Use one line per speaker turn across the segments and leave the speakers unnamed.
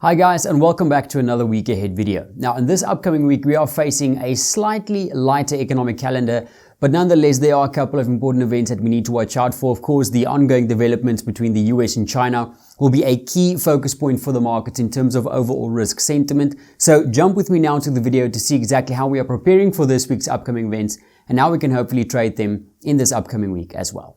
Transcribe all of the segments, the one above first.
Hi guys, and welcome back to another week ahead video. Now in this upcoming week we are facing a slightly lighter economic calendar, but nonetheless there are a couple of important events that we need to watch out for. Of course, the ongoing developments between the US and China will be a key focus point for the markets in terms of overall risk sentiment. So jump with me now to the video to see exactly how we are preparing for this week's upcoming events and how we can hopefully trade them in this upcoming week as well.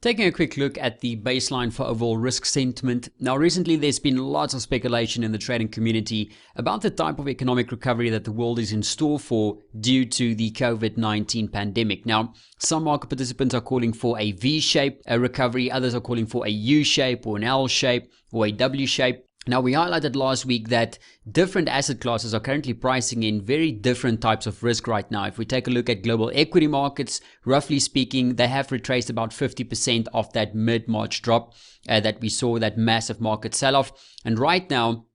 Taking a quick look at the baseline for overall risk sentiment. Now recently there's been lots of speculation in the trading community about the type of economic recovery that the world is in store for due to the COVID-19 pandemic. Now some market participants are calling for a V-shape recovery, others are calling for a U-shape or an L-shape or a W-shape. Now, we highlighted last week that different asset classes are currently pricing in very different types of risk right now. If we take a look at global equity markets, roughly speaking, they have retraced about 50% of that mid-March drop that we saw, that massive market sell-off. And right now,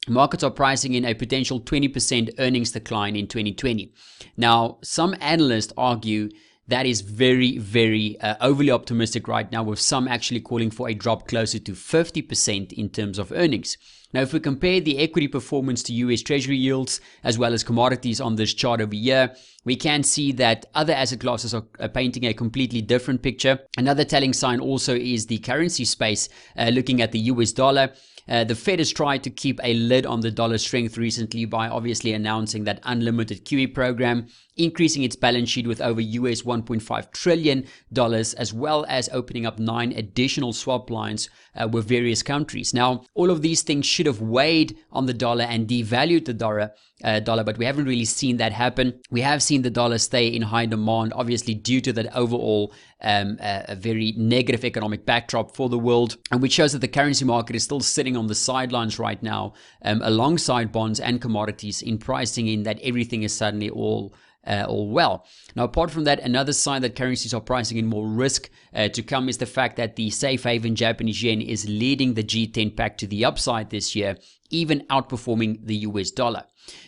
markets are pricing in a potential 20% earnings decline in 2020. Now, some analysts argue that is very overly optimistic right now, with some actually calling for a drop closer to 50% in terms of earnings. Now, if we compare the equity performance to US Treasury yields as well as commodities on this chart over here, we can see that other asset classes are painting a completely different picture. Another telling sign also is the currency space. Looking at the US dollar, the Fed has tried to keep a lid on the dollar strength recently by obviously announcing that unlimited QE program, increasing its balance sheet with over US $1.5 trillion, as well as opening up 9 additional swap lines with various countries. Now, all of these things should have weighed on the dollar and devalued the dollar, but we haven't really seen that happen. We have seen the dollar stay in high demand, obviously due to that overall a very negative economic backdrop for the world, and which shows that the currency market is still sitting on the sidelines right now, alongside bonds and commodities, in pricing in that everything is suddenly all well. Now, apart from that, another sign that currencies are pricing in more risk to come is the fact that the safe haven Japanese yen is leading the G10 pack to the upside this year, even outperforming the US dollar.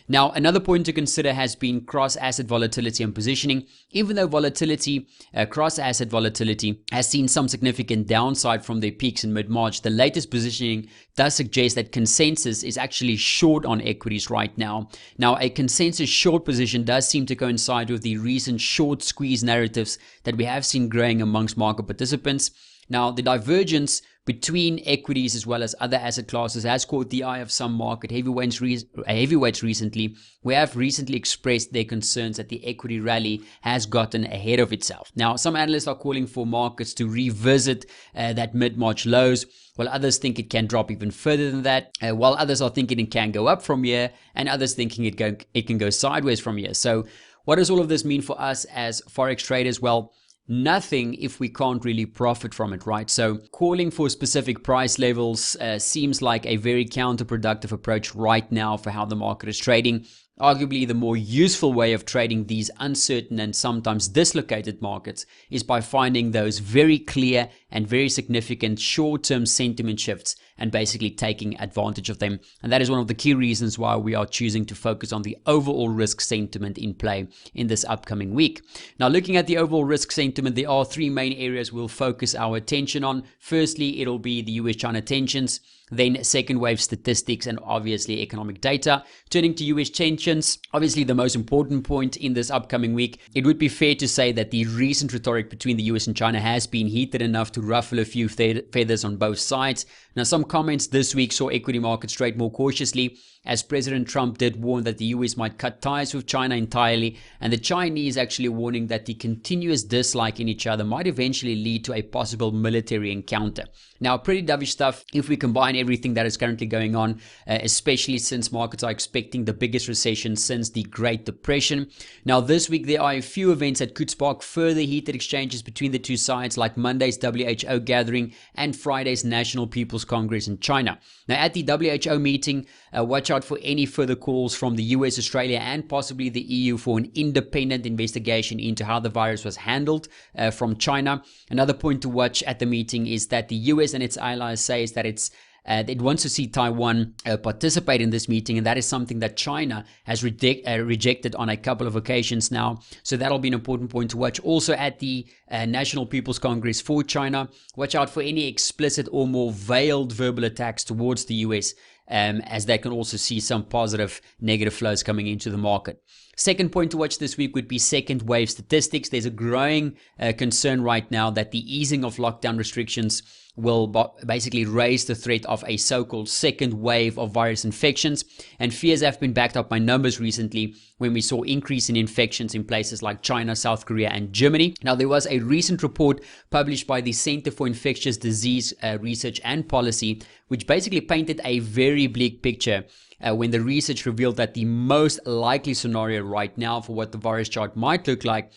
Now, another point to consider has been cross-asset volatility and positioning. Even though cross-asset volatility has seen some significant downside from their peaks in mid-March, the latest positioning does suggest that consensus is actually short on equities right now. Now, a consensus short position does seem to coincide with the recent short squeeze narratives that we have seen growing amongst market participants. Now, the divergence between equities as well as other asset classes has caught the eye of some market heavyweights recently, who have recently expressed their concerns that the equity rally has gotten ahead of itself. Now, some analysts are calling for markets to revisit that mid-March lows, while others think it can drop even further than that, while others are thinking it can go up from here, and others thinking it can go sideways from here. So what does all of this mean for us as Forex traders? Well, nothing if we can't really profit from it, right? So calling for specific price levels seems like a very counterproductive approach right now for how the market is trading. Arguably, the more useful way of trading these uncertain and sometimes dislocated markets is by finding those very clear and very significant short-term sentiment shifts and basically taking advantage of them. And that is one of the key reasons why we are choosing to focus on the overall risk sentiment in play in this upcoming week. Now, looking at the overall risk sentiment, there are 3 main areas we'll focus our attention on. Firstly, it'll be the US-China tensions, then second wave statistics, and obviously economic data. Turning to US tensions, obviously the most important point in this upcoming week, it would be fair to say that the recent rhetoric between the US and China has been heated enough to ruffle a few feathers on both sides. Now, some comments this week saw equity markets trade more cautiously, as President Trump did warn that the US might cut ties with China entirely, and the Chinese actually warning that the continuous dislike in each other might eventually lead to a possible military encounter. Now, pretty dovish stuff if we combine everything that is currently going on, especially since markets are expecting the biggest recession since the Great Depression. Now, this week there are a few events that could spark further heated exchanges between the two sides, like Monday's WHO gathering and Friday's National People's Congress in China. Now, at the WHO meeting, watch out for any further calls from the US, Australia, and possibly the EU for an independent investigation into how the virus was handled from China. Another point to watch at the meeting is that the US and its allies says that it's It wants to see Taiwan participate in this meeting, and that is something that China has rejected on a couple of occasions now. So that'll be an important point to watch. Also at the National People's Congress for China, watch out for any explicit or more veiled verbal attacks towards the US, as they can also see some positive negative flows coming into the market. Second point to watch this week would be second wave statistics. There's a growing concern right now that the easing of lockdown restrictions will basically raise the threat of a so-called second wave of virus infections, and fears have been backed up by numbers recently when we saw increase in infections in places like China, South Korea and Germany. Now, there was a recent report published by the Center for Infectious Disease Research and Policy, which basically painted a very bleak picture when the research revealed that the most likely scenario right now for what the virus chart might look like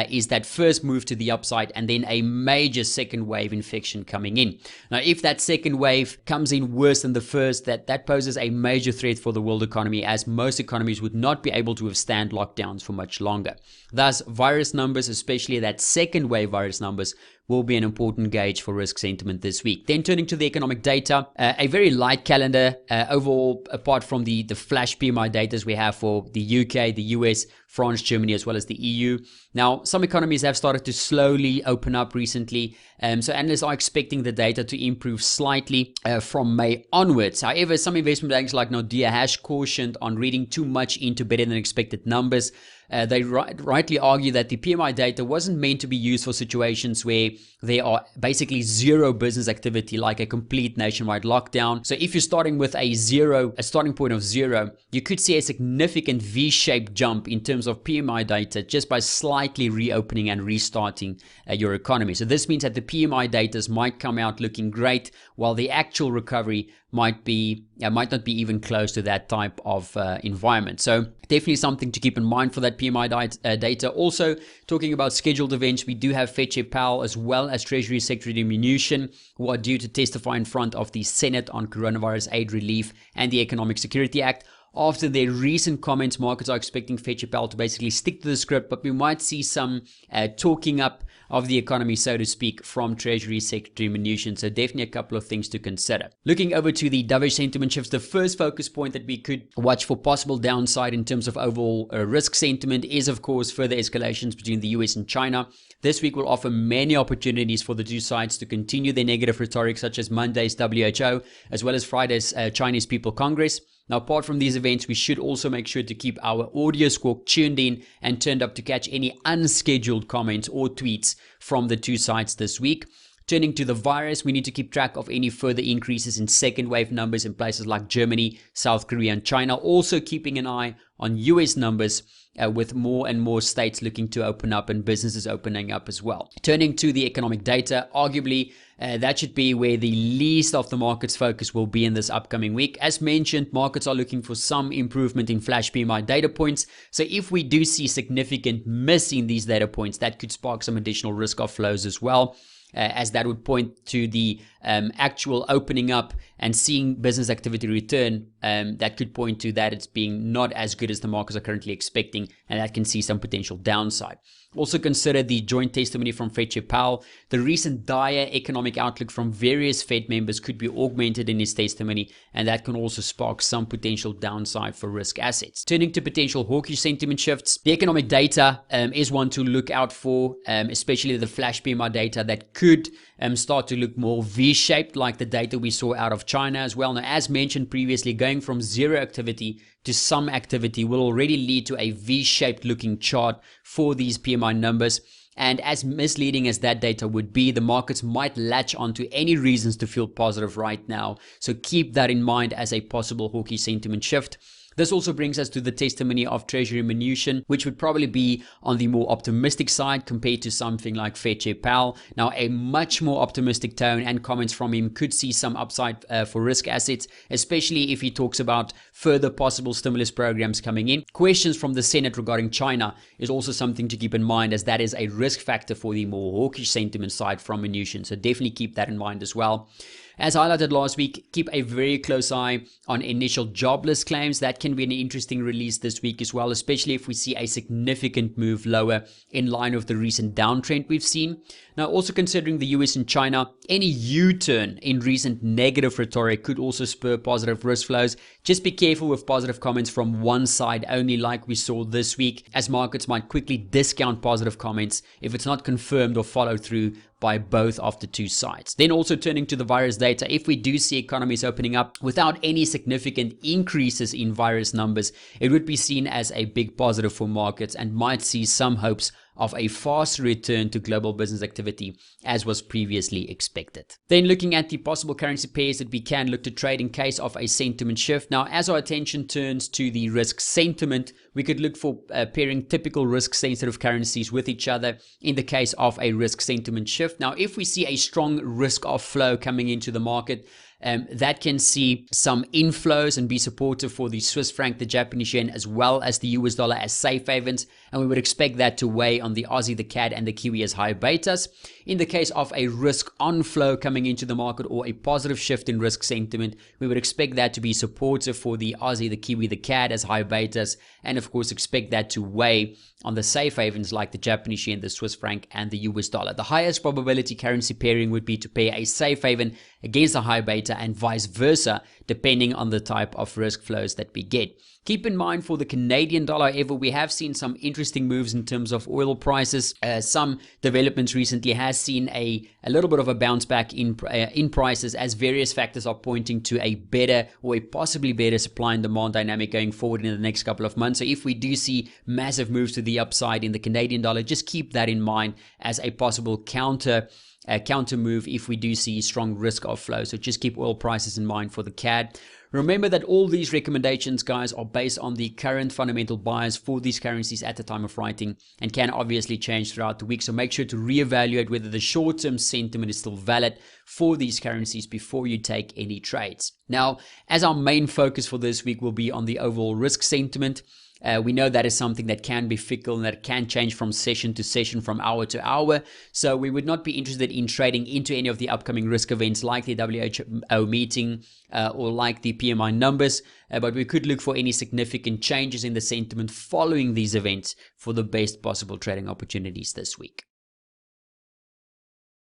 is that first move to the upside and then a major second wave infection coming in. Now, if that second wave comes in worse than the first, that poses a major threat for the world economy, as most economies would not be able to withstand lockdowns for much longer. Thus, virus numbers, especially that second wave virus numbers, will be an important gauge for risk sentiment this week. Then turning to the economic data, a very light calendar overall, apart from the flash PMI data we have for the UK, the US, France, Germany, as well as the EU. Now, some economies have started to slowly open up recently, so analysts are expecting the data to improve slightly from May onwards. However, some investment banks like Nordea has cautioned on reading too much into better than expected numbers. They rightly argue that the PMI data wasn't meant to be used for situations where there are basically zero business activity, like a complete nationwide lockdown. So if you're starting with a starting point of zero, you could see a significant V-shaped jump in terms of PMI data just by slightly reopening and restarting your economy. So this means that the PMI data might come out looking great, while the actual recovery might not be even close to that type of environment. So definitely something to keep in mind for that PMI data. Also, talking about scheduled events, we do have Fed Chair Powell as well as Treasury Secretary Mnuchin, who are due to testify in front of the Senate on coronavirus aid relief and the Economic Security Act. After their recent comments, markets are expecting Fed Chair Powell to basically stick to the script, but we might see some talking up of the economy, so to speak, from Treasury Secretary Mnuchin. So definitely a couple of things to consider. Looking over to the dovish sentiment shifts, the first focus point that we could watch for possible downside in terms of overall risk sentiment is, of course, further escalations between the US and China. This week will offer many opportunities for the two sides to continue their negative rhetoric, such as Monday's WHO, as well as Friday's Chinese People Congress. Now, apart from these events, we should also make sure to keep our audio squawk tuned in and turned up to catch any unscheduled comments or tweets from the two sides this week. Turning to the virus, we need to keep track of any further increases in second wave numbers in places like Germany, South Korea and China. Also keeping an eye on US numbers with more and more states looking to open up and businesses opening up as well. Turning to the economic data, arguably that should be where the least of the market's focus will be in this upcoming week. As mentioned, markets are looking for some improvement in flash PMI data points. So if we do see significant miss in these data points, that could spark some additional risk off flows as well. As that would point to the actual opening up and seeing business activity return, that could point to that it's being not as good as the markets are currently expecting, and that can see some potential downside. Also consider the joint testimony from Fed Chair Powell. The recent dire economic outlook from various Fed members could be augmented in his testimony, and that can also spark some potential downside for risk assets. Turning to potential hawkish sentiment shifts, the economic data is one to look out for, especially the flash PMI data that could start to look more V-shaped, like the data we saw out of China as well. Now, as mentioned previously, going from zero activity to some activity will already lead to a V-shaped looking chart for these PMI numbers. And as misleading as that data would be, the markets might latch onto any reasons to feel positive right now. So keep that in mind as a possible hawkish sentiment shift. This also brings us to the testimony of Treasury Mnuchin, which would probably be on the more optimistic side compared to something like Fed Chair Powell. Now, a much more optimistic tone and comments from him could see some upside for risk assets, especially if he talks about further possible stimulus programs coming in. Questions from the Senate regarding China is also something to keep in mind, as that is a risk factor for the more hawkish sentiment side from Mnuchin. So definitely keep that in mind as well. As highlighted last week, keep a very close eye on initial jobless claims. That can be an interesting release this week as well, especially if we see a significant move lower in line with the recent downtrend we've seen. Now, also considering the US and China, any U-turn in recent negative rhetoric could also spur positive risk flows. Just be careful with positive comments from one side only, like we saw this week, as markets might quickly discount positive comments if it's not confirmed or followed through by both of the two sides. Then also turning to the virus data, if we do see economies opening up without any significant increases in virus numbers, it would be seen as a big positive for markets and might see some hopes of a faster return to global business activity as was previously expected. Then looking at the possible currency pairs that we can look to trade in case of a sentiment shift. Now, as our attention turns to the risk sentiment, we could look for pairing typical risk sensitive currencies with each other in the case of a risk sentiment shift. Now, if we see a strong risk off flow coming into the market, that can see some inflows and be supportive for the Swiss franc, the Japanese yen, as well as the US dollar as safe havens. And we would expect that to weigh on the Aussie, the CAD, and the Kiwi as high betas. In the case of a risk on flow coming into the market or a positive shift in risk sentiment, we would expect that to be supportive for the Aussie, the Kiwi, the CAD as high betas. And of course, expect that to weigh on the safe havens like the Japanese yen, the Swiss franc, and the US dollar. The highest probability currency pairing would be to pair a safe haven against a high beta and vice versa, depending on the type of risk flows that we get. Keep in mind for the Canadian dollar, however, we have seen some interesting moves in terms of oil prices. Some developments recently has seen a little bit of a bounce back in prices as various factors are pointing to a better or a possibly better supply and demand dynamic going forward in the next couple of months. So if we do see massive moves to the upside in the Canadian dollar, just keep that in mind as a possible counter move if we do see strong risk off flow. So just keep oil prices in mind for the CAD. Remember that all these recommendations, guys, are based on the current fundamental bias for these currencies at the time of writing and can obviously change throughout the week. So make sure to reevaluate whether the short-term sentiment is still valid for these currencies before you take any trades. Now, as our main focus for this week will be on the overall risk sentiment, we know that is something that can be fickle and that can change from session to session, from hour to hour. So we would not be interested in trading into any of the upcoming risk events like the WHO meeting or like the PMI numbers. But we could look for any significant changes in the sentiment following these events for the best possible trading opportunities this week.